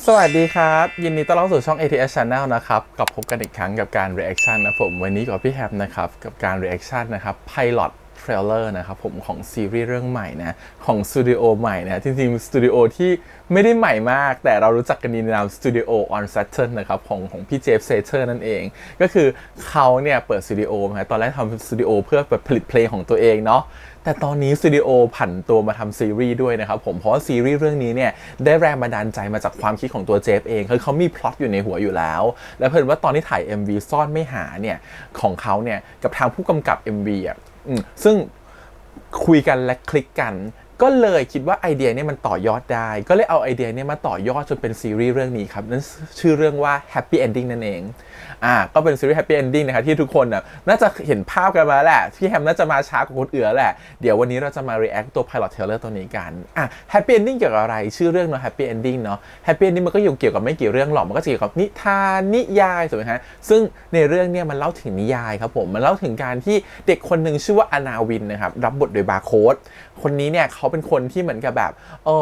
สวัสดีครับยินดีต้อนรับสู่ช่อง ATS Channel นะครับกับพบกันอีกครั้งกับการ reaction นะผมวันนี้กับพี่แฮมนะครับกับการ reaction นะครับ Pilot Trailer นะครับผมของซีรีส์เรื่องใหม่นะของสตูดิโอใหม่นะจริงๆสตูดิโอที่ไม่ได้ใหม่มากแต่เรารู้จักกันดีในนาม Studio on Saturn นะครับของพี่เจฟเซเทอร์นั่นเองก็คือเขาเนี่ยเปิดสตูดิโอมาตอนแรกทำสตูดิโอเพื่อผลิตเพลงของตัวเองเนาะแต่ตอนนี้สตูดิโอผันตัวมาทำซีรีส์ด้วยนะครับผมเพราะว่าซีรีส์เรื่องนี้เนี่ยได้แรงบันดาลใจมาจากความคิดของตัวเจฟเองคือเขามีพล็อตอยู่ในหัวอยู่แล้วและเพิ่นว่าตอนที่ถ่าย MV ซ่อนไม่หาเนี่ยของเขาเนี่ยกับทางผู้กำกับ MV อ่ะซึ่งคุยกันและคลิกกันก็เลยคิดว่าไอเดียนี้มันต่อยอดได้ก็เลยเอาไอเดียนี้มาต่อยอดจนเป็นซีรีส์เรื่องนี้ครับนั่นชื่อเรื่องว่า Happy Ending นั่นเองก็เป็นซีรีส์ Happy Ending นะครับที่ทุกคนน่าจะเห็นภาพกันมาแหละพี่แฮมน่าจะมาช้ากว่าคนอื่นแหละเดี๋ยววันนี้เราจะมา react ตัว Pilot Trailer ตัวนี้กัน Happy Ending เกี่ยวกับอะไรชื่อเรื่องเนาะ Happy Ending เนาะ Happy Ending มันก็อยู่เกี่ยวกับไม่กี่เรื่องหรอกมันก็เกี่ยวกับนิทานนิยายถูกไหมฮะซึ่งในเรื่องเนี่ยมันเล่าถึงนิยายครับผมมันเล่าถึงการที่เด็กคนหนึ่งชื่อว่าอนาวินนะครับรับบทโดยบาร์โค้ดคนนี้เนี่ยเขาเป็นคนที่เหมือนกับแบบ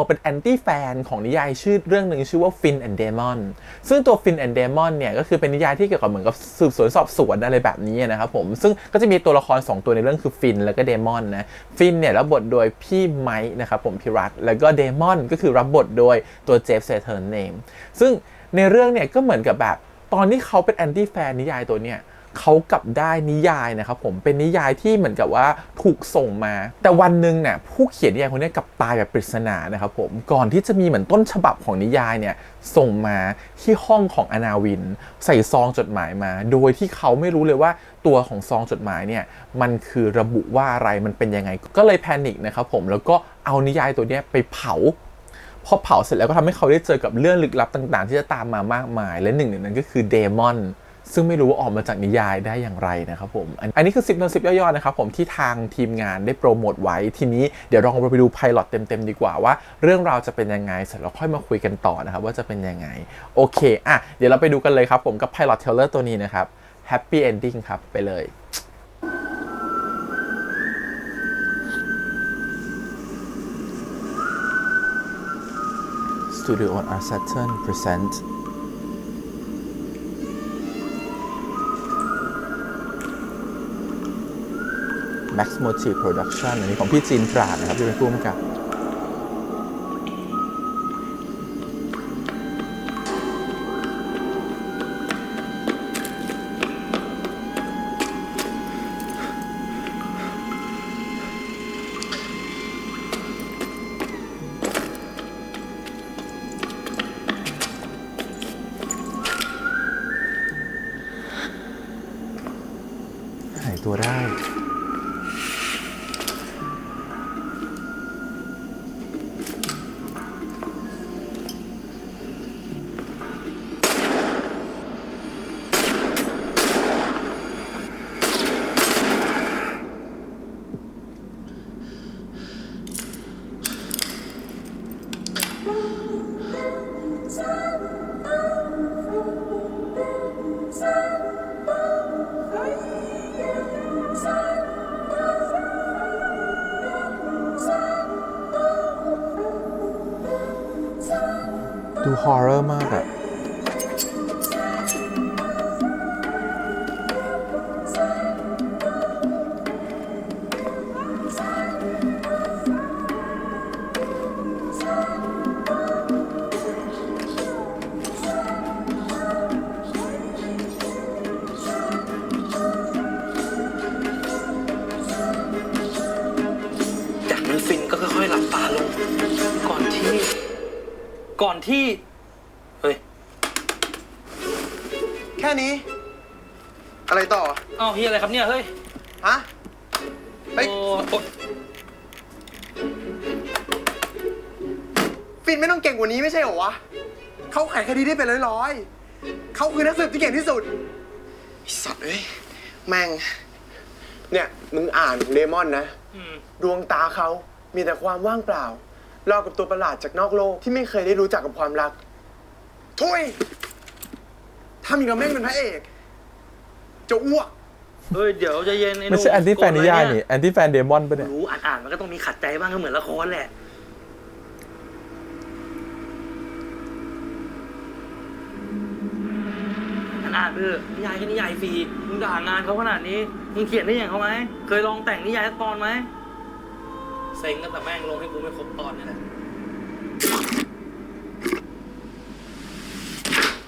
เป็นแอนตี้แฟนของนิยายชื่อเรื่องหนึ่งชื่อว่า Fin and Demon ซึ่งตัว Fin and Demon เนี่ยก็คือเป็นนิยายที่เกี่ยวกับเหมือนกับสืบสวนสอบสวนอะไรแบบนี้นะครับผมซึ่งก็จะมีตัวละคร2ตัวในเรื่องคือฟินแล้วก็เดมอนนะฟินเนี่ยรับบทโดยพี่ไมค์นะครับผมพิรัตแล้วก็เดมอนก็คือรับบทโดยตัวเจฟเซเทอร์เนมซึ่งในเรื่องเนี่ยก็เหมือนกับแบบตอนที่เขาเป็นแอนตี้แฟนนิยายตัวเนี่ยเขากลับได้นิยายนะครับผมเป็นนิยายที่เหมือนกับว่าถูกส่งมาแต่วันหนึ่งเนี่ยผู้เขียนนิยายคนนี้กลับตายแบบปริศนานะครับผมก่อนที่จะมีเหมือนต้นฉบับของนิยายเนี่ยส่งมาที่ห้องของอนาวินใส่ซองจดหมายมาโดยที่เขาไม่รู้เลยว่าตัวของซองจดหมายเนี่ยมันคือระบุว่าอะไรมันเป็นยังไงก็เลยแพนิคนะครับผมแล้วก็เอานิยายตัวนี้ไปเผาพอเผาเสร็จแล้วก็ทำให้เขาได้เจอกับเรื่องลึกลับต่างๆที่จะตามมามากมายและหนึ่งในนั้นก็คือเดมอนซึ่งไม่รู้ว่าออกมาจากนิยายได้อย่างไรนะครับผมอันนี้คือ10 10 ย่อๆนะครับผมที่ทางทีมงานได้โปรโมทไว้ทีนี้เดี๋ยวลองไปดูไพลอตเต็มๆดีกว่าว่าเรื่องราวจะเป็นยังไงเสร็จแล้วค่อยมาคุยกันต่อนะครับว่าจะเป็นยังไงโอเคเดี๋ยวเราไปดูกันเลยครับผมกับไพลอตเทรลเลอร์ตัวนี้นะครับ Happy Ending ครับไปเลย Studio on Saturn present Max Motive Production อันนี้ของพี่จีนปราดนะครับที่เป็นผู้กำกับหายตัวได้ดูฮอร์เรอร์มากจากนั้นฟินก็ค่อยๆหลับตาลงก่อนที่เฮ้ยแค่นี้ อะไรต่ออ้าวเฮียอะไรครับเนี่ยเฮ้ยฮะเฮ้ย โอ้ฟินไม่ต้องเก่งกว่านี้ไม่ใช่เหรอวะเขาไขคดีได้เป็นร้อยๆเขาคือนักสืบที่เก่งที่สุดไอ้สัตว์เอ้ยแม่งเนี่ยมึงอ่านของเดมอนนะดวงตาเขามีแต่ความว่างเปล่าราวกับตัวประหลาดจากนอกโลกที่ไม่เคยได้รู้จักกับความรักทุยถ้ามีเราแม่งเป็นพระเอกจะอ้วก เฮ้ยเดี๋ยวใจเย็นไอ้หนุ่ม ไม่ใช่แอนตี้แฟนนิยายนี่แอนตี้แฟนเดมอนปะเนี่ยรู้อ่านมันก็ต้องมีขัดใจบ้างก็เหมือนละครแหละ อ่านไปเถอะนิยายก็นิยายฟรีมึงด่างานเขาขนาดนี้มึงเขียนได้อย่างเขาไหมเคยลองแต่งนิยายสักตอนไหมเซ็งตั้งแต่แม่งลงให้กูไม่ครบตอนนี่แหละ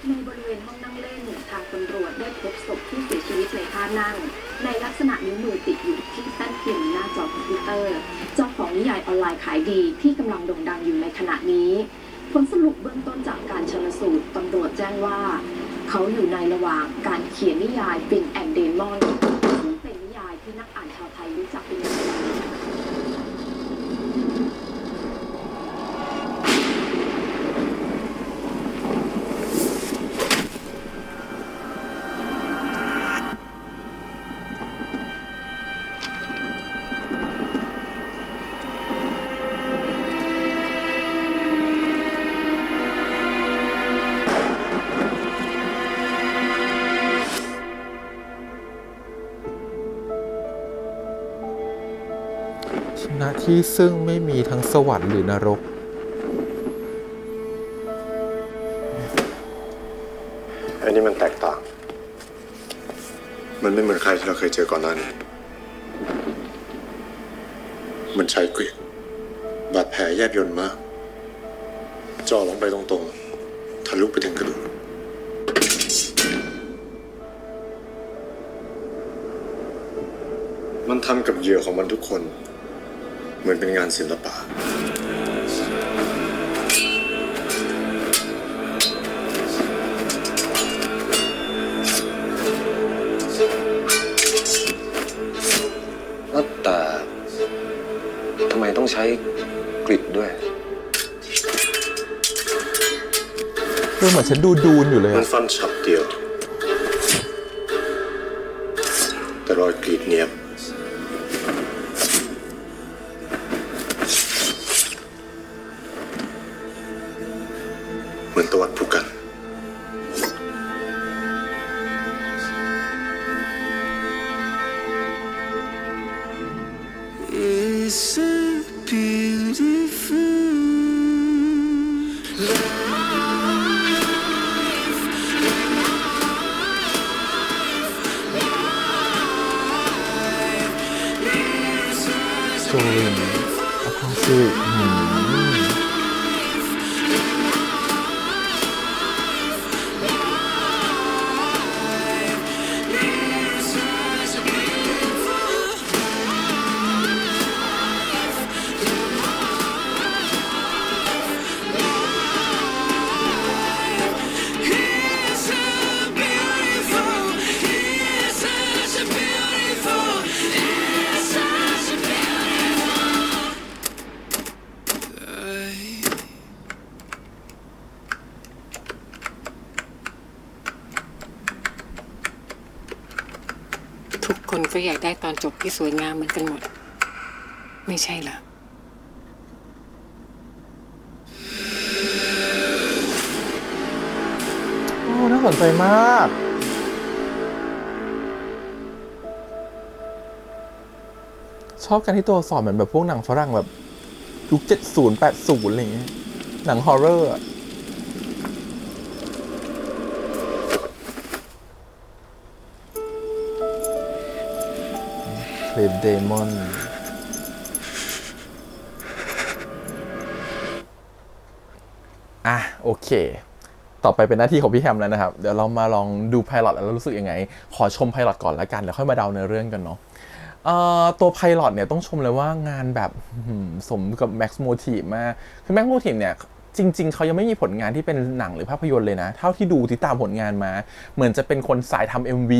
ในบริเวณห้องนั่งเล่นทางตำรวจได้พบศพที่เสียชีวิตในท่านั่งในลักษณะนิ้วมือติดอยู่ที่แท่นพิมพ์หน้าจอคอมพิวเตอร์เจ้าของนิยายออนไลน์ขายดีที่กำลังโด่งดังอยู่ในขณะนี้ผลสรุปเบื้องต้นจากการชันสูตรตำรวจแจ้งว่าเขาอยู่ในระหว่างการเขียนนิยายฟินแอนด์เดมอนซึ่งเป็นนิยายที่นักอ่านชาวไทยรู้จักเป็นอย่างดี ณที่ซึ่งไม่มีทั้งสวรรค์หรือนรก ไอ้นี่มันแตกต่าง มันไม่เหมือนใครที่เราเคยเจอก่อนหน้านี้ มันใช้กรีดบาดแผลแยบยลมากเจ่อลงไปตรงๆทะลุไปถึงกระดูกมันทำกับเหยื่อของมันทุกคนเหมือนเป็นงานศิลปะแต่ทำไมต้องใช้กริดด้วย เหมือนฉันดูดูนอยู่เลย มันฟันฉับเดียว แต่รอยกรีดเนียบเหมือนตะวัดผู้กันโจลินอพาซิทุกคนก็อยากได้ตอนจบที่สวยงามเหมือนกันหมด ไม่ใช่เหรอ โอ้น่าสนใจมาก ชอบกันที่ตัวอักษรเหมือนแบบพวกหนังฝรั่งแบบยุค70 80อะไรอย่างเงี้ยหนังฮอร์เรอร์อะเพลเดมอนโอเค ต่อไปเป็นหน้าที่ของพี่แฮมแล้วนะครับ เดี๋ยวเรามาลองดูไพลอตแล้วรู้สึกยังไง ขอชมไพลอตก่อนแล้วกัน เดี๋ยวค่อยมาเดาเนื้อเรื่องกันเนาะตัวไพลอตเนี่ยต้องชมเลยว่างานแบบสมกับ Max Motive มากคือ Max Motive เนี่ยจริงๆเขายังไม่มีผลงานที่เป็นหนังหรือภาพยนตร์เลยนะเท่าที่ดูที่ตามผลงานมาเหมือนจะเป็นคนสายทำ MV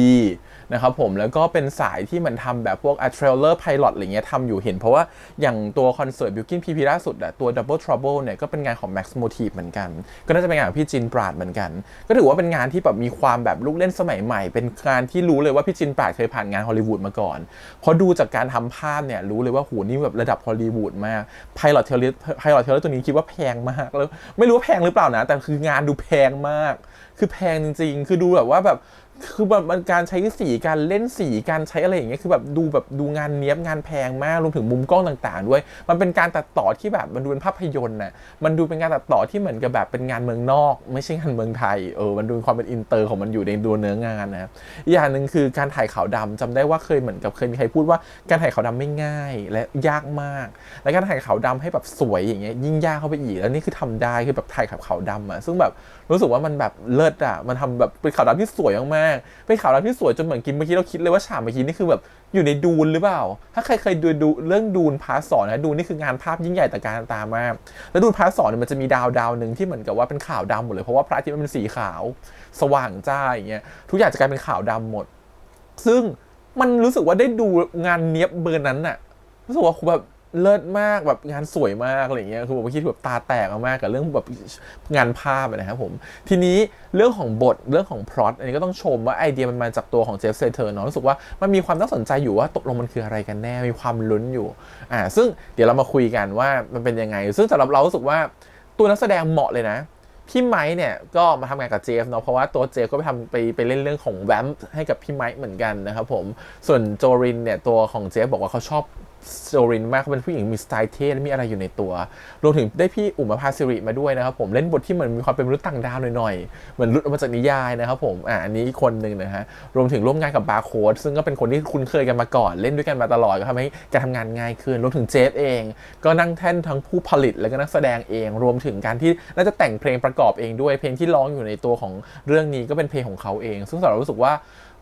นะครับผมแล้วก็เป็นสายที่มันทำแบบพวกเทรลเลอร์ไพลอตอะไรเงี้ยทำอยู่เห็นเพราะว่าอย่างตัวคอนเสิร์ต Bilkin PP ล่าสุดอะตัว Double Trouble เนี่ยก็เป็นงานของ Max Motive เหมือนกันก็น่าจะเป็นงานของพี่จินปราดเหมือนกันก็ถือว่าเป็นงานที่แบบมีความแบบลูกเล่นสมัยใหม่เป็นงานที่รู้เลยว่าพี่จินปราดเคยผ่านงานฮอลลีวูดมาก่อนพอดูจากการทำภาพเนี่ยรู้เลยว่าโหนี่แบบระดับฮอลลีวูดมากไพลอตเทเลอร์ตัวนี้คิดว่าแพงมากแล้วไม่รู้ว่าแพงหรือเปล่านะแต่คืองานดูแพงมากคือแพงจริงๆคือดูแบบว่าแบบ คือแบบมันการใช้สีการเล่นสีการใช้อะไรอย่างเงี้ยคือแบบดูงานเนี้ยบงานแพงมากรวมถึงมุมกล้องต่างๆด้วยมันเป็นการตัดต่อที่แบบมันดูเป็นภาพยนตร์น่ะมันดูเป็นการตัดต่อที่เหมือนกับแบบเป็นงานเมืองนอกไม่ใช่งานเมืองไทยมันดูความเป็นอินเตอร์ของมันอยู่ในตัวเนื้องานนะครับอีกอย่างหนึ่งคือการถ่ายขาวดำจำได้ว่าเคยเหมือนกับเคยมีใครพูดว่าการถ่ายขาวดำไม่ง่ายและยากมากและการถ่ายขาวดำให้แบบสวยอย่างเงี้ยยิ่งยากเข้าไปอีกแล้วนี่คือทำได้คือแบบถ่ายขาวดำซึ่งแบบรู้สึกว่ามันแบบเลิศมันทำแบบเป็นขาวดำที่สวยมากๆเป็นขาวดำที่สวยจนเหมือนกินเมื่อกี้เราคิดเลยว่าฉากเมื่อกี้นี่คือแบบอยู่ในดูนหรือเปล่าถ้าใครเคยดูเรื่องดูนพาร์ท 2นะดูนนี่คืองานภาพยิ่งใหญ่แต่การตามากแล้วดูนพาร์ท 2เนี่ยมันจะมีดาวหนึ่งที่เหมือนกับว่าเป็นขาวดำหมดเลยเพราะว่าพระอาทิตย์มันเป็นสีขาวสว่างจ้าอย่างเงี้ยทุกอย่างจะกลายเป็นขาวดำหมดซึ่งมันรู้สึกว่าได้ดูงานเนี้ยบเบอร์นั้นน่ะรู้สึกว่าแบบเลิศมากแบบงานสวยมากอะไรเงี้ยคือผมคิดแบบตาแตกมากกับเรื่องแบบงานภาพนะครับผมทีนี้เรื่องของบทเรื่องของพล็อตอันนี้ก็ต้องชมว่าไอเดียมันมาจากตัวของเจฟเซเทอร์เนาะรู้สึกว่ามันมีความน่าสนใจอยู่ว่าตกลงมันคืออะไรกันแน่มีความลุ้นอยู่ซึ่งเดี๋ยวเรามาคุยกันว่ามันเป็นยังไงซึ่งสำหรับเรารู้สึกว่าตัวนักแสดงเหมาะเลยนะพี่ไมค์เนี่ยก็มาทำงานกับเจฟเนาะเพราะว่าตัวเจฟก็ไปเล่นเรื่องของแวมป์ให้กับพี่ไมค์เหมือนกันนะครับผมส่วนโจรินเนี่ยตัวของเจฟบอกว่าเขาชอบโจรินมากเขาเป็นผู้หญิงมีสไตล์เท่และมีอะไรอยู่ในตัวรวมถึงได้พี่อุ๋มภาสิริมาด้วยนะครับผมเล่นบทที่เหมือนมีความเป็นมนุษย์ต่างดาวหน่อยๆเหมือนหลุดออกมาจากนิยายนะครับผมอันนี้คนหนึ่งนะฮะรวมถึงร่วมงานกับบาร์โค้ดซึ่งก็เป็นคนที่คุ้นเคยกันมาก่อนเล่นด้วยกันมาตลอดก็ทำให้การทำงานง่ายขึ้นรวมถึงเจฟเองก็นั่งแท่นทั้งผู้ผลิตและก็นักแสดงเองรวมถึงการที่น่าจะแต่งเพลงประกอบเองด้วยเพลงที่ร้องอยู่ในตัวของเรื่องนี้ก็เป็นเพลงของเขาเองซึ่งเรารู้สึกว่า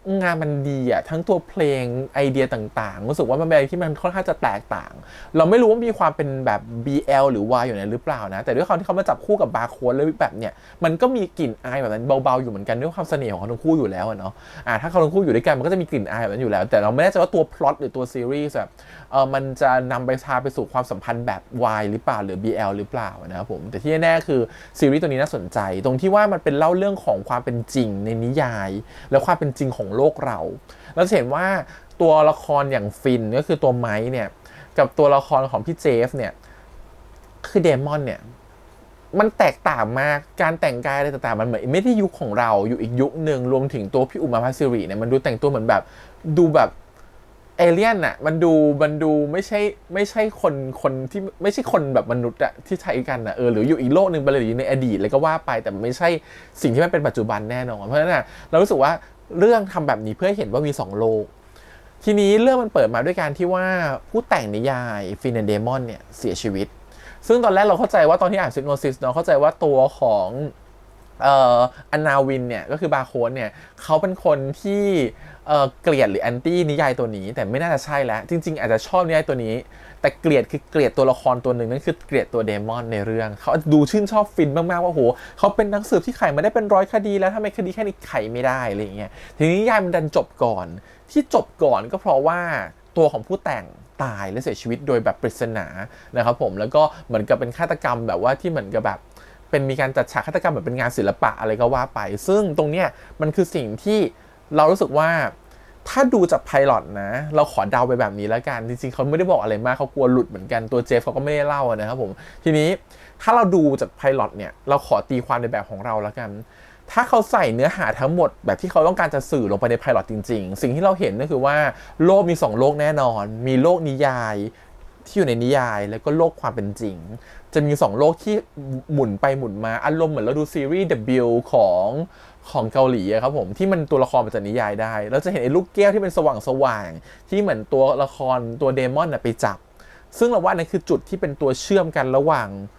งานมันดีทั้งตัวเพลงไอเดียต่างๆรู้สึกว่ามันเป็นอะไรที่มันค่อนข้างจะแตกต่างเราไม่รู้ว่ามีความเป็นแบบ BL หรือ Y อยู่ในหรือเปล่านะแต่ด้วยความที่เขามาจับคู่กับบาร์โค้ดเลยแบบเนี้ยมันก็มีกลิ่นอายแบบนั้นเบาๆอยู่เหมือนกันด้วยความเสน่ห์ของเขาทั้งคู่อยู่แล้วเนาะถ้าเขาทั้งคู่อยู่ด้วยกันมันก็จะมีกลิ่นอายแบบนั้นอยู่แล้วแต่เราไม่แน่ใจว่าตัวพล็อตหรือตัวซีรีส์แบบมันจะนำไปพาไปสู่ความสัมพันธ์แบบ Y หรือเปล่าหรือ BL หรือเปล่านะครับผมแต่ที่แน่ๆคือซีรีส์ตัวนี้น่าสนใจตรงที่ว่ามันเป็นเล่าเรื่องของความเป็นจริงในนิยายและความเป็นจริงของโลกเราจะเห็นว่าตัวละครอย่างฟินก็คือตัวไมค์เนี่ยกับตัวละครของพี่เจฟเนี่ยคือเดมอนเนี่ยมันแตกต่างมากการแต่งกายอะไรต่างๆมันเหมือนไม่ได้ยุคของเราอยู่อีกยุคหนึ่งรวมถึงตัวพี่อุ๋มภาสิริเนี่ยมันดูแต่งตัวเหมือนแบบดูแบบเอเลี่ยนอะมันดูไม่ใช่คนที่ไม่ใช่คนแบบมนุษย์อะที่ใช้กันอะหรืออยู่อีกโลกหนึ่งไปเลยหรือในอดีตเลยก็ว่าไปแต่ไม่ใช่สิ่งที่มันเป็นปัจจุบันแน่นอนเพราะฉะนั้นเรารู้สึกว่าเรื่องทำแบบนี้เพื่อเห็นว่ามี2โลกทีนี้เรื่องมันเปิดมาด้วยการที่ว่าผู้แต่งนิยายฟินแอนด์เดมอนเนี่ยเสียชีวิตซึ่งตอนแรกเราเข้าใจว่าตอนที่อ่านซิกโนซิสเนาะเข้าใจว่าตัวของอันนาวินเนี่ยก็คือบาร์โค้ดเนี่ยเขาเป็นคนที่เกลียดหรือแอนตี้นิยายตัวนี้แต่ไม่น่าจะใช่แล้วจริงๆอาจจะชอบนิยายตัวนี้แต่เกลียดคือเกลียดตัวละครตัวหนึ่งนั่นคือเกลียดตัวเดมอนในเรื่องเขาดูชื่นชอบฟินมากๆว่าโหเขาเป็นนักสืบที่ไขมาได้เป็น100 คดีแล้วทำไมคดีแค่นี้ไขไม่ได้อะไรอย่างเงี้ยทีนี้นิยายมันดันจบก่อนที่จบก่อนก็เพราะว่าตัวของผู้แต่งตายและเสียชีวิตโดยแบบปริศนานะครับผมแล้วก็เหมือนกับเป็นฆาตกรรมแบบว่าที่เหมือนกับแบบเป็นมีการจัดฉากฆาตกรรมแบบเป็นงานศิลปะอะไรก็ว่าไปซึ่งตรงเนี้ยมันคือสิ่งที่เรารู้สึกว่าถ้าดูจากไพลอตนะเราขอเดาไปแบบนี้แล้วกันจริงๆเขาไม่ได้บอกอะไรมากเขากลัวหลุดเหมือนกันตัวเจฟเขาก็ไม่ได้เล่านะครับผมทีนี้ถ้าเราดูจากไพลอตเนี่ยเราขอตีความในแบบของเราแล้วกันถ้าเขาใส่เนื้อหาทั้งหมดแบบที่เขาต้องการจะสื่อลงไปในไพลอตจริงๆสิ่งที่เราเห็นก็คือว่าโลกมี2โลกแน่นอนมีโลกนิยายที่อยู่ในนิยายแล้วก็โลกความเป็นจริงจะมี2โลกที่หมุนไปหมุนมาอารมณ์เหมือนเราดูซีรีส์ The Bill ของเกาหลีครับผมที่มันตัวละครมาจากนิยายได้เราจะเห็นไอ้ลูกแก้วที่เป็นสว่างที่เหมือนตัวละครตัวเดมอนไปจับซึ่งเราว่านั่นคือจุดที่เป็นตัวเชื่อมกันระหว่า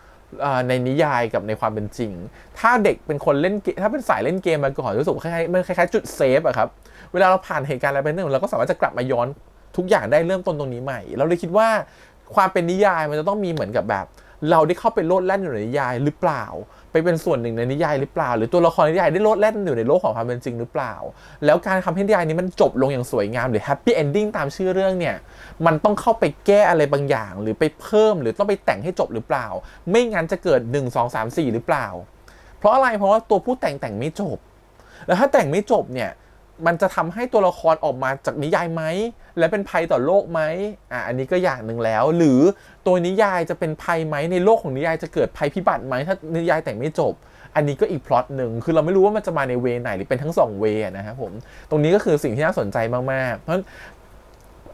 งในนิยายกับในความเป็นจริงถ้าเด็กเป็นคนเล่นถ้าเป็นสายเล่นเกมมาก่อนรู้สึกมันคล้ายๆจุดเซฟอะครับเวลาเราผ่านเหตุการณ์อะไรไปนึงเราก็สามารถจะกลับมาย้อนทุกอย่างได้เริ่มต้นตรงนี้ใหม่เราเลยคิดว่าความเป็นนิยายมันจะต้องมีเหมือนกับแบบเราได้เข้าไปโลดแล่นอยู่ในนิยายหรือเปล่าไปเป็นส่วนหนึ่งในนิยายหรือเปล่าหรือตัวละครในนิยายได้โลดแล่นอยู่ในโลกของความเป็นจริงหรือเปล่าแล้วการทำให้นิยายนี้มันจบลงอย่างสวยงามหรือแฮปปี้เอนดิ้งตามชื่อเรื่องเนี่ยมันต้องเข้าไปแก้อะไรบางอย่างหรือไปเพิ่มหรือต้องไปแต่งให้จบหรือเปล่าไม่งั้นจะเกิด1 2 3 4หรือเปล่าเพราะอะไรเพราะว่าตัวผู้แต่งไม่จบแล้วถ้าแต่งไม่จบเนี่ยมันจะทำให้ตัวละครออกมาจากนิยายไหมและเป็นภัยต่อโลกไหมอันนี้ก็อย่างหนึ่งแล้วหรือตัวนิยายจะเป็นภัยไหมในโลกของนิยายจะเกิดภัยพิบัติไหมถ้านิยายแต่งไม่จบ อันนี้ก็อีกพล็อตหนึ่งคือเราไม่รู้ว่ามันจะมาในเวไหนหรือเป็นทั้ง2เวนะครับผมตรงนี้ก็คือสิ่งที่น่าสนใจมากๆเพราะ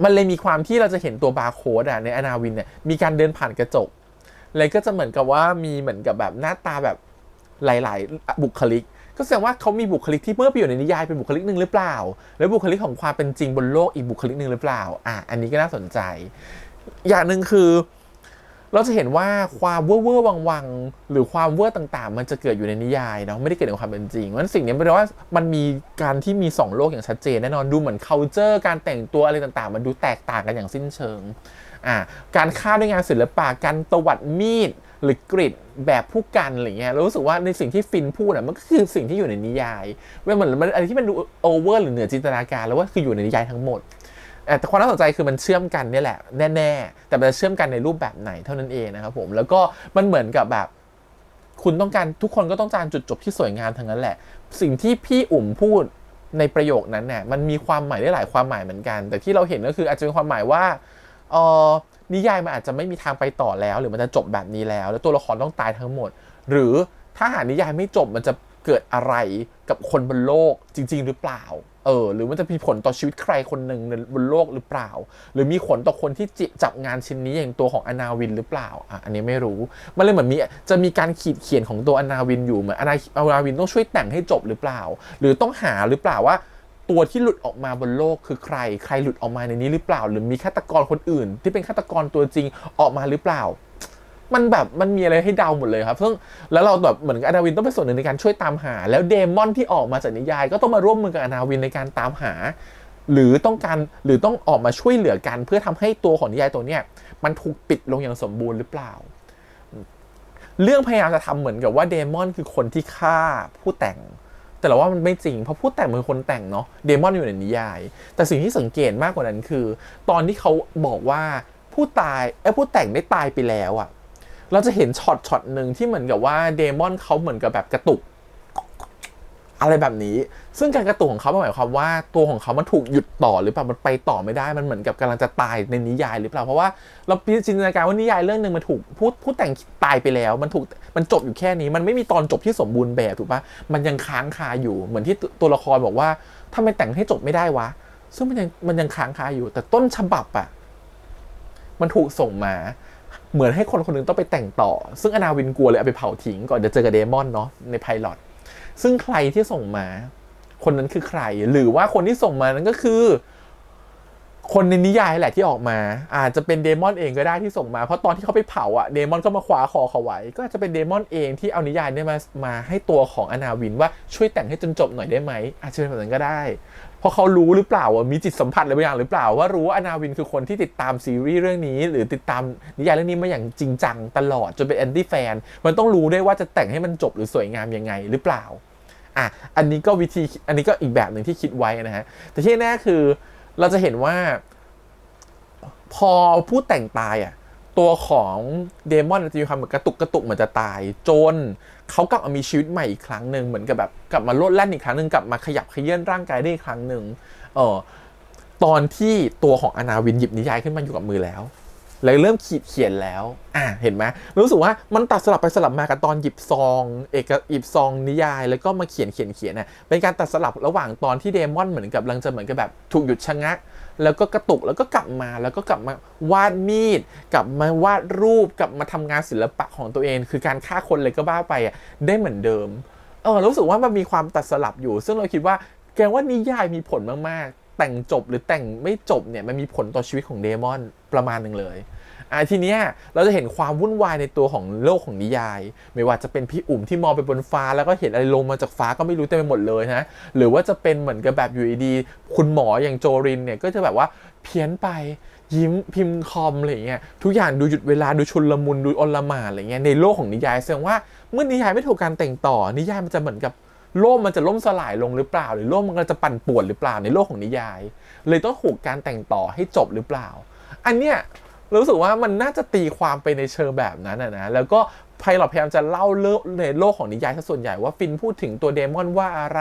มันเลยมีความที่เราจะเห็นตัวบาร์โค้ดในอนาวินเนี่ยมีการเดินผ่านกระจกเลยก็จะเหมือนกับว่ามีเหมือนกับแบบหน้าตาแบบหลายๆบุคลิกก็แสดงว่าเขามีบุคลิกที่เมื่อไปอยู่ในนิยายเป็นบุคลิกหนึ่งหรือเปล่าแล้วบุคลิกของความเป็นจริงบนโลกอีกบุคลิกหนึ่งหรือเปล่าอันนี้ก็น่าสนใจอย่างหนึ่งคือเราจะเห็นว่าความเว่อร์วังหรือความเว่อร์ต่างๆมันจะเกิดอยู่ในนิยายเนาะไม่ได้เกิดในความเป็นจริงเพราะฉะนั้นสิ่งนี้แปลว่ามันมีการที่มี2โลกอย่างชัดเจนแน่นอนดูเหมือน culture การแต่งตัวอะไรต่างๆมันดูแตกต่างกันอย่างสิ้นเชิงการฆ่าด้วยงานศิลปะการตวัดมีดหรือกริดแบบผู้กันอะไรเงี้ยเรารู้สึกว่าในสิ่งที่ฟินพูดมันก็คือสิ่งที่อยู่ในนิยายว่ามันอะไรที่มันดูโอเวอร์หรือเหนือจินตนาการแล้วว่าคืออยู่ในนิยายทั้งหมดแต่ความน่าสนใจคือมันเชื่อมกันนี่แหละแน่ๆแต่มันจะเชื่อมกันในรูปแบบไหนเท่านั้นเองนะครับผมแล้วก็มันเหมือนกับแบบคุณต้องการทุกคนก็ต้องการจุดจบที่สวยงามทั้งนั้นแหละสิ่งที่พี่อุ๋มพูดในประโยคนั้นเนี่ยมันมีความหมายได้หลายความหมายเหมือนกันแต่ที่เราเห็นก็คืออาจจะเป็นความหมายว่านิยายมันอาจจะไม่มีทางไปต่อแล้วหรือมันจะจบแบบนี้แล้วตัวละครต้องตายทั้งหมดหรือถ้าหากนิยายไม่จบมันจะเกิดอะไรกับคนบนโลกจริงๆหรือเปล่าหรือมันจะมีผลต่อชีวิตใครคนหนึ่งบนโลกหรือเปล่าหรือมีผลต่อคนที่จับงานชิ้นนี้อย่างตัวของอนาวินหรือเปล่าอันนี้ไม่รู้มันเลยเหมือนจะมีการขีดเขียนของตัวอนาวินอยู่เหมือนอนาวินต้องช่วยแต่งให้จบหรือเปล่าหรือต้องหาหรือเปล่าว่าตัวที่หลุดออกมาบนโลกคือใครหลุดออกมาในนี้หรือเปล่าหรือมีฆาตกรคนอื่นที่เป็นฆาตกรตัวจริงออกมาหรือเปล่ามันมีอะไรให้เดาหมดเลยครับซึ่งแล้วเราแบบเหมือนอนาวินต้องเป็นส่วนหนึ่งในการช่วยตามหาแล้วเดมอนที่ออกมาจากนิยายก็ต้องมาร่วมมือกับอนาวินในการตามหาหรือต้องออกมาช่วยเหลือกันเพื่อทำให้ตัวของนิยายตัวเนี้ยมันถูกปิดลงอย่างสมบูรณ์หรือเปล่าเรื่องพยายามจะทำเหมือนกับว่าเดมอนคือคนที่ฆ่าผู้แต่งแต่เราว่ามันไม่จริงเพราะผู้แต่งเป็นคนแต่งเนาะเดมอนอยู่ในนิยายแต่สิ่งที่สังเกตมากกว่านั้นคือตอนที่เขาบอกว่าผู้แต่งได้ตายไปแล้วเราจะเห็นช็อตหนึ่งที่เหมือนกับว่าเดมอนเขาเหมือนกับแบบกระตุกอะไรแบบนี้ซึ่งการกระตุกของเขาหมายความว่าตัวของเขามันถูกหยุดต่อหรือเปล่ามันไปต่อไม่ได้มันเหมือนกับกำลังจะตายในนิยายหรือเปล่าเพราะว่าเราจินตนาการว่านิยายเรื่องนึงมันถูกผู้แต่งตายไปแล้วมันจบอยู่แค่นี้มันไม่มีตอนจบที่สมบูรณ์แบบถูกปะมันยังค้างคาอยู่เหมือนที่ตัวละครบอกว่าทำไมแต่งให้จบไม่ได้วะซึ่งมันยังค้างคาอยู่แต่ต้นฉบับมันถูกส่งมาเหมือนให้คนคนนึงต้องไปแต่งต่อซึ่งอนาวินกลัวเลยเอาไปเผาทิ้งก่อนจะเจอกับเดมอนเนาะในไพลอตซึ่งใครที่ส่งมาคนนั้นคือใครหรือว่าคนที่ส่งมานั้นก็คือคนในนิยายแหละที่ออกมาอาจจะเป็นเดมอนเองก็ได้ที่ส่งมาเพราะตอนที่เขาไปเผาเดมอนก็มาคว้าคอเขาไว้ก็อาจจะเป็นเดมอนเองที่เอานิยายเนี่ยมาให้ตัวของอนาวินว่าช่วยแต่งให้จนจบหน่อยได้ไหมอาจจะเป็นแบบนั้นก็ได้เพราะเขารู้หรือเปล่าว่ามีจิตสัมผัสอะไรบางอย่างหรือเปล่าว่ารู้ว่าอนาวินคือคนที่ติดตามซีรีส์เรื่องนี้หรือติดตามนิยายเรื่องนี้มาอย่างจริงจังตลอดจนเป็นแอนตี้แฟนมันต้องรู้ด้วยว่าจะแต่งให้มันจบหรือสวยงามยังไงหรือเปล่าอันนี้ก็อีกแบบหนึ่งที่คิดไว้นะฮะแต่ที่แน่คือเราจะเห็นว่าพอผู้แต่งตายตัวของเดมอนจะมีความกระตุกเหมือนจะตายจนเขากลับมามีชีวิตใหม่อีกครั้งหนึ่งเหมือนกับแบบกลับมาโลดแล่นอีกครั้งหนึ่งกลับมาขยับเขยื้อนร่างกายได้อีกครั้งหนึ่งตอนที่ตัวของอนาวินหยิบนิยายขึ้นมาอยู่กับมือแล้วเริ่มขีดเขียนแล้วเห็นไหมรู้สึกว่ามันตัดสลับไปสลับมากับตอนหยิบซองนิยายแล้วก็มาเขียนเป็นการตัดสลับระหว่างตอนที่เดมอนเหมือนกับแบบถูกหยุดชะงักแล้วก็กระตุกแล้วก็กลับมาวาดมีดกลับมาวาดรูปกลับมาทำงานศิลปะของตัวเองคือการฆ่าคนเลยก็บ้าไปได้เหมือนเดิมรู้สึกว่ามันมีความตัดสลับอยู่ซึ่งเราคิดว่าแกว่านิยายมีผลมากๆแต่งจบหรือแต่งไม่จบเนี่ยมันมีผลต่อชีวิตของเดมอนประมาณนึงเลยทีเนี้ยเราจะเห็นความวุ่นวายในตัวของโลกของนิยายไม่ว่าจะเป็นพี่อุ๋มที่มองไปบนฟ้าแล้วก็เห็นอะไรลงมาจากฟ้าก็ไม่รู้เต็มไปหมดเลยนะหรือว่าจะเป็นเหมือนกับแบบอยู่ดีๆคุณหมออย่างโจรินเนี่ยก็จะแบบว่าเพี้ยนไปยิ้มพิมพ์คอมอะไรเงี้ยทุกอย่างดูหยุดเวลาดูชุลมุนดูอลหม่านอะไรเงี้ยในโลกของนิยายแสดงว่าเมื่อนิยายไม่ถูกการแต่งต่อนิยายมันจะเหมือนกับโลกมันจะล่มสลายลงหรือเปล่าหรือโลกมันจะปั่นป่วนหรือเปล่าในโลกของนิยายเลยต้องถูกการแต่งต่อให้จบหรือเปล่าอันเนี้ย รู้สึกว่ามันน่าจะตีความไปในเชิงแบบนั้นนะแล้วก็ไพลอตพยายามจะเล่าเรื่องในโลกของนิยายซะส่วนใหญ่ว่าฟินพูดถึงตัวเดมอนว่าอะไร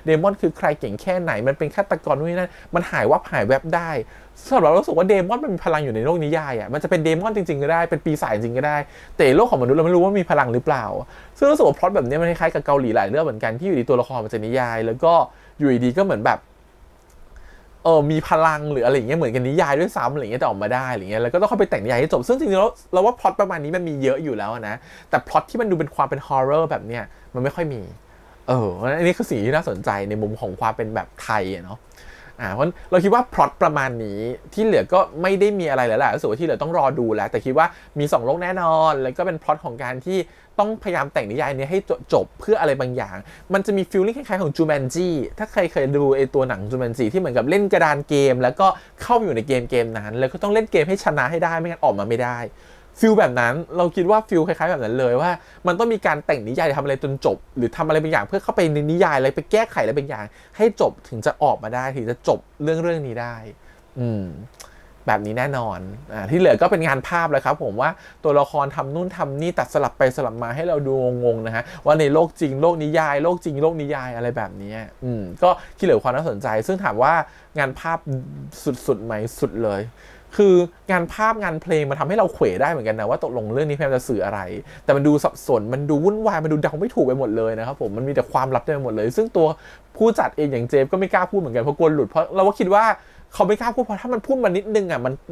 เดมอนคือใครเก่งแค่ไหนมันเป็นฆาตกรนู่นนี่นั่นมันหายวับหายแวบได้สำหรับเรารู้สึกว่าเดมอนมันมีพลังอยู่ในโลกนิยายอ่ะมันจะเป็นเดมอนจริงๆก็ได้เป็นปีศาจจริงๆก็ได้แต่โลกของมนุษย์เราไม่รู้ว่ามีพลังหรือเปล่าซึ่งรู้สึกว่าพล็อตแบบนี้มันคล้ายๆกับเกาหลีหลายเรื่องเหมือนกันที่อยู่ดีตัวละครมันจะนิยายแล้วก็อยู่ดีก็เหมือนแบบมีพลังหรืออะไรอย่างเงี้ยเหมือนกันนิยายด้วยซ้ำอะไรอย่างเงี้ยแต่ออกมาได้อะไรเงี้ยแล้วก็ต้องเข้าไปแต่งนิยายให้จบซึ่งจริงๆแล้วเราว่าพล็อตประมาณนี้มันมีเยอะอยู่แล้วนะแต่พล็อตที่มันดูเป็นความเป็นฮอร์เรอร์แบบเนี้ยมันไม่ค่อยมีอันนี้คือสิ่งที่น่าสนใจในมุมของความเป็นแบบไทยเนาะเพราะเราคิดว่าพล็อตประมาณนี้ที่เหลือก็ไม่ได้มีอะไรแล้วแหละรู้สึกว่าที่เหลือต้องรอดูแล้วแต่คิดว่ามี2โลกแน่นอนแล้วก็เป็นพล็อตของการที่ต้องพยายามแต่งนิยายนี้ให้จบเพื่ออะไรบางอย่างมันจะมีฟีลลิ่งคล้ายๆของจูแมนจี้ถ้าใครเคยดูไอตัวหนังจูแมนจี้ที่เหมือนกับเล่นกระดานเกมแล้วก็เข้าอยู่ในเกมนั้นแล้วก็ต้องเล่นเกมให้ชนะให้ได้ไม่งั้นออกมาไม่ได้ฟิลแบบนั้นเราคิดว่าฟิลคล้ายๆแบบนั้นเลยว่ามันต้องมีการแต่งนิยายทำอะไรจนจบหรือทำอะไรบางอย่างเพื่อเข้าไปในนิยายอะไรไปแก้ไขอะไรบางอย่างให้จบถึงจะออกมาได้ถึงจะจบเรื่องนี้ได้แบบนี้แน่นอนที่เหลือก็เป็นงานภาพเลยครับผมว่าตัวละครทำนู่นทำนี่ตัดสลับไปสลับมาให้เราดูงงๆนะฮะว่าในโลกจริงโลกนิยายโลกจริงโลกนิยายอะไรแบบนี้ก็ที่เหลือความน่าสนใจซึ่งถามว่างานภาพสุดๆไหมสุดเลยคืองานภาพงานเพลงมันทำให้เราเขวได้เหมือนกันนะว่าตกลงเรื่องนี้พยายามจะสื่ออะไรแต่มันดูสับสนมันดูวุ่นวายมันดูเดาไม่ถูกไปหมดเลยนะครับผมมันมีแต่ความลับเต็มไปหมดเลยซึ่งตัวผู้จัดเองอย่างเจฟก็ไม่กล้าพูดเหมือนกันเพราะกลัวหลุดเพราะเราก็คิดว่าเขาไม่กล้าพูดเพราะถ้ามันพูดมานิดนึง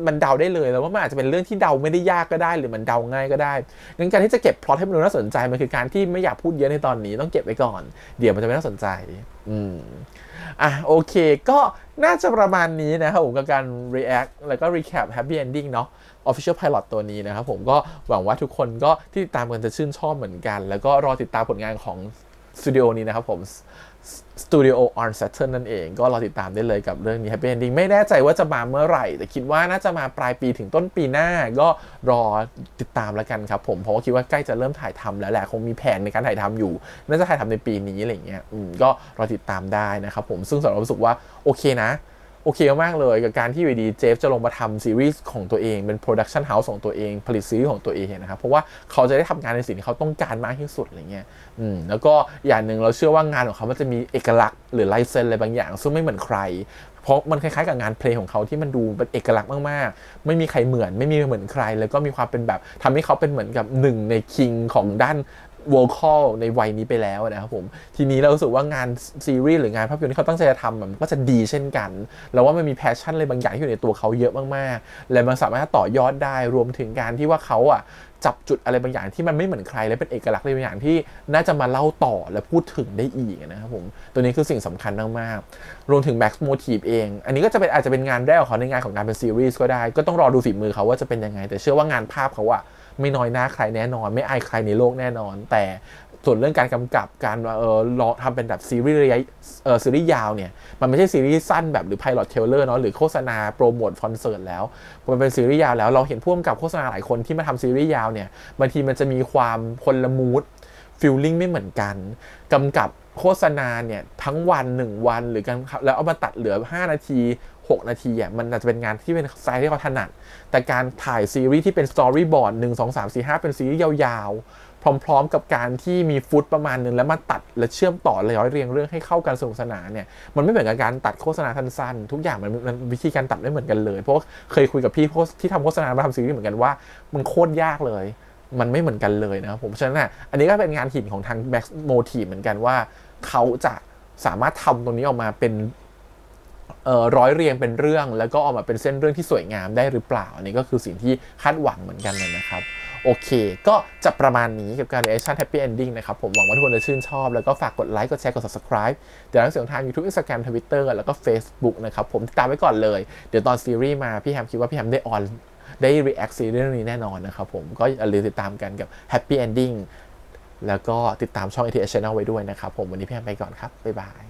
มันเดาได้เลยแล้วว่ามันอาจจะเป็นเรื่องที่เดาไม่ได้ยากก็ได้หรือมันเดาง่ายก็ได้งั้นการที่จะเก็บพล็อตให้มันดูน่าสนใจมันคือการที่ไม่อยากพูดเยอะในตอนนี้ต้องเก็บไว้ก่อนเดี๋ยวมันจะไม่น่าสนใจโอเคก็น่าจะประมาณนี้นะครับผมกับการ react แล้วก็ recap happy ending เนาะ official pilot ตัวนี้นะครับผมก็หวังว่าทุกคนก็ที่ติดตามกันจะชื่นชอบเหมือนกันแล้วก็รอติดตามผลงานของสตูดิโอนี้นะครับผม Studio on Saturn นั่นเองก็รอติดตามได้เลยกับเรื่องนี้ Happy Ending ไม่แน่ใจว่าจะมาเมื่อไหร่แต่คิดว่าน่าจะมาปลายปีถึงต้นปีหน้าก็รอติดตามแล้วกันครับผมเพราะว่าคิดว่าใกล้จะเริ่มถ่ายทำแล้วแหละคงมีแผนในการถ่ายทำอยู่น่าจะถ่ายทำในปีนี้อะไรเงี้ยก็รอติดตามได้นะครับผมซึ่งสำหรับรู้สึกว่าโอเคนะโอเคมากเลยกับการที่อยู่ดีเจฟจะลงมาทำซีรีส์ของตัวเองเป็นโปรดักชันเฮาส์ของตัวเองผลิตซีรีส์ของตัวเองนะครับเพราะว่าเขาจะได้ทำงานในสิ่งที่เขาต้องการมากที่สุดอะไรเงี้ยแล้วก็อย่างหนึ่งเราเชื่อว่างานของเขามันจะมีเอกลักษณ์หรือลายเซ็นอะไรบางอย่างซึ่งไม่เหมือนใครเพราะมันคล้ายๆกับงานเพลงของเขาที่มันดูเป็นเอกลักษณ์มากๆไม่มีใครเหมือนใครแล้วก็มีความเป็นแบบทำให้เขาเป็นเหมือนกับหนึ่งในคิงของด้านvocal ในวัยนี้ไปแล้วนะครับผมทีนี้เรารู้สึกว่างานซีรีส์หรืองานภาพยนตร์ที่เขาตั้งใจจะทำมันก็จะดีเช่นกันแล้วว่ามันมีแพชชั่นอะไรบางอย่างที่อยู่ในตัวเขาเยอะมากๆและมันสามารถต่อยอดได้รวมถึงการที่ว่าเขาจับจุดอะไรบางอย่างที่มันไม่เหมือนใครและเป็นเอกลักษณ์อะไรบางอย่างที่น่าจะมาเล่าต่อและพูดถึงได้อีกนะครับผมตัวนี้คือสิ่งสำคัญมากๆรวมถึง Max Motive เองอันนี้ก็จะเป็นอาจจะเป็นงานแรกของเขาในงานของการเป็นซีรีส์ก็ได้ก็ต้องรอดูฝีมือเขาว่าจะเป็นยังไงแต่เชื่อว่างานภาพเขาไม่น้อยหน้าใครแน่นอนไม่อายใครในโลกแน่นอนแต่ส่วนเรื่องการกำกับการลองทำเป็นแบบซีรีส์ยาวเนี่ยมันไม่ใช่ซีรีส์สั้นแบบหรือ pilot trailer เนาะหรือโฆษณาโปรโมทคอนเสิร์ตแล้วมันเป็นซีรีส์ยาวแล้วเราเห็นผู้กำกับโฆษณาหลายคนที่มาทำซีรีส์ยาวเนี่ยบางทีมันจะมีความคนละมูดฟีลลิ่งไม่เหมือนกันกำกับโฆษณาเนี่ยทั้งวัน1วันหรือการแล้วเอามาตัดเหลือ5นาที6นาทีมันอาจจะเป็นงานที่เป็นสไตล์ที่เขาถนัดแต่การถ่ายซีรีส์ที่เป็นสตอรี่บอร์ด1 2 3 4 5เป็นซีรีส์ยาวๆพร้อมๆกับการที่มีฟุตประมาณนึงแล้วมาตัดและเชื่อมต่อร้อยเรียงเรื่องให้เข้ากันสนุกสนานเนี่ยมันไม่เหมือนกับการตัดโฆษณาสั้นๆทุกอย่างมันวิธีการตัดไม่เหมือนกันเลยเพราะเคยคุยกับพี่ที่ทำโฆษณามาทำซีรีส์เหมือนกันว่ามันโคตรยากเลยมันไม่เหมือนกันเลยนะครับผมฉะนั้นอันนี้ก็เป็นงานหินของทาง Max Motive เหมือนกันว่าเขาจะสามารถทำตรงนี้ออกมาเป็นร้อยเรียงเป็นเรื่องแล้วก็ออกมาเป็นเส้นเรื่องที่สวยงามได้หรือเปล่าอันนี้ก็คือสิ่งที่คาดหวังเหมือนกันนะครับโอเคก็จะประมาณนี้กับการ reaction happy ending นะครับผมหวังว่าทุกคนจะชื่นชอบแล้วก็ฝากกดไลค์กดแชร์กด subscribe เดี๋ยวเราเสียงทาง YouTube Instagram Twitter แล้วก็ Facebook นะครับผมติดตามไว้ก่อนเลยเดี๋ยวตอนซีรีส์มาพี่แฮมคิดว่าพี่แฮมได้ react ซีรีส์เรื่องนี้แน่นอนนะครับผมก็อย่าลืมติดตามกันกับ happy ending แล้วก็ติดตามช่อง ATS Channel ไว้ด้วยนะครับผมวันนี้พี่แฮมไปก่อนครับบ๊ายบาย